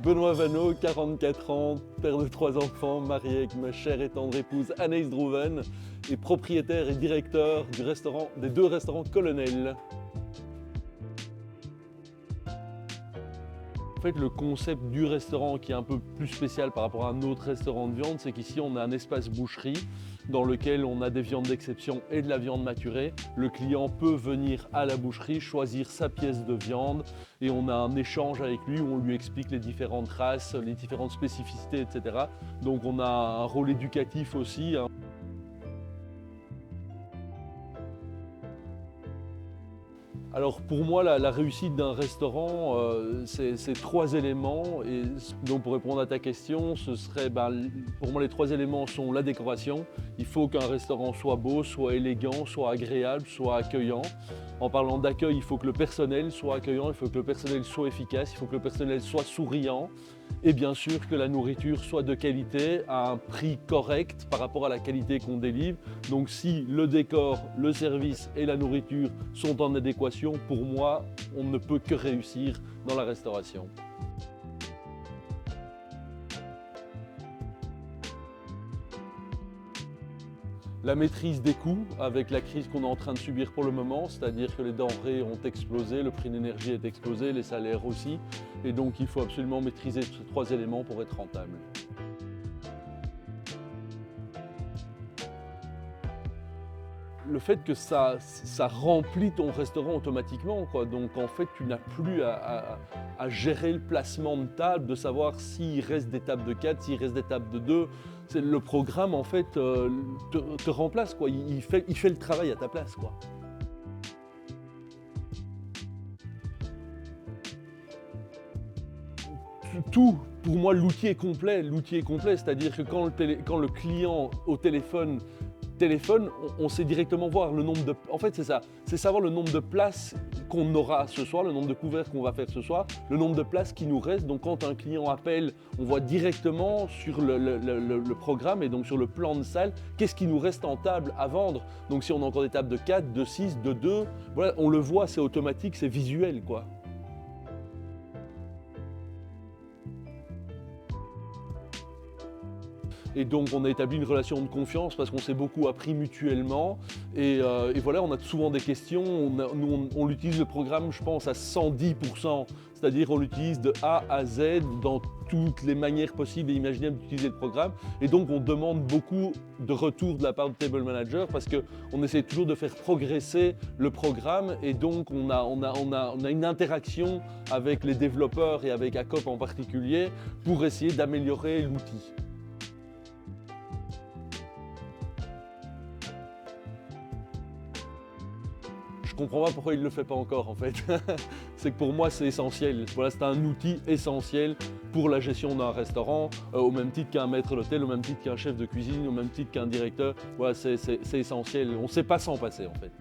Benoît Vanneau, 44 ans, père de 3 enfants, marié avec ma chère et tendre épouse Anaïs Drouven et propriétaire et directeur des 2 restaurants Colonel. En fait, le concept du restaurant qui est un peu plus spécial par rapport à un autre restaurant de viande, c'est qu'ici on a un espace boucherie dans lequel on a des viandes d'exception et de la viande maturée. Le client peut venir à la boucherie, choisir sa pièce de viande et on a un échange avec lui où on lui explique les différentes races, les différentes spécificités, etc. Donc on a un rôle éducatif aussi, hein. Alors pour moi, la réussite d'un restaurant, c'est 3 éléments. Et donc pour répondre à ta question, ce serait, pour moi les 3 éléments sont la décoration. Il faut qu'un restaurant soit beau, soit élégant, soit agréable, soit accueillant. En parlant d'accueil, il faut que le personnel soit accueillant, il faut que le personnel soit efficace, il faut que le personnel soit souriant. Et bien sûr que la nourriture soit de qualité à un prix correct par rapport à la qualité qu'on délivre. Donc si le décor, le service et la nourriture sont en adéquation, pour moi, on ne peut que réussir dans la restauration. La maîtrise des coûts avec la crise qu'on est en train de subir pour le moment, c'est-à-dire que les denrées ont explosé, le prix de l'énergie est explosé, les salaires aussi. Et donc il faut absolument maîtriser ces 3 éléments pour être rentable. Le fait que ça remplit ton restaurant automatiquement, quoi. Donc en fait, tu n'as plus à gérer le placement de table, de savoir s'il reste des tables de 4, s'il reste des tables de 2. Le programme, en fait, te remplace, quoi. Il fait le travail à ta place, quoi. Tout, pour moi, l'outil est complet. L'outil est complet, c'est-à-dire que quand le client au téléphone, on sait directement voir le nombre de... En fait, c'est ça, c'est savoir le nombre de places qu'on aura ce soir, le nombre de couverts qu'on va faire ce soir, le nombre de places qui nous restent. Donc quand un client appelle, on voit directement sur le programme et donc sur le plan de salle, qu'est-ce qui nous reste en table à vendre. Donc si on a encore des tables de 4, de 6, de 2, voilà, on le voit, c'est automatique, c'est visuel, quoi. Et donc on a établi une relation de confiance parce qu'on s'est beaucoup appris mutuellement. Et voilà, on a souvent des questions. On utilise le programme, je pense, à 110%. C'est-à-dire on l'utilise de A à Z dans toutes les manières possibles et imaginables d'utiliser le programme. Et donc on demande beaucoup de retour de la part du Table Manager parce qu'on essaie toujours de faire progresser le programme. Et donc on a une interaction avec les développeurs et avec ACOP en particulier pour essayer d'améliorer l'outil. Je comprends pas pourquoi il ne le fait pas encore en fait. C'est que pour moi c'est essentiel. Voilà, c'est un outil essentiel pour la gestion d'un restaurant, au même titre qu'un maître d'hôtel, au même titre qu'un chef de cuisine, au même titre qu'un directeur. Voilà, c'est essentiel. On ne sait pas s'en passer en fait.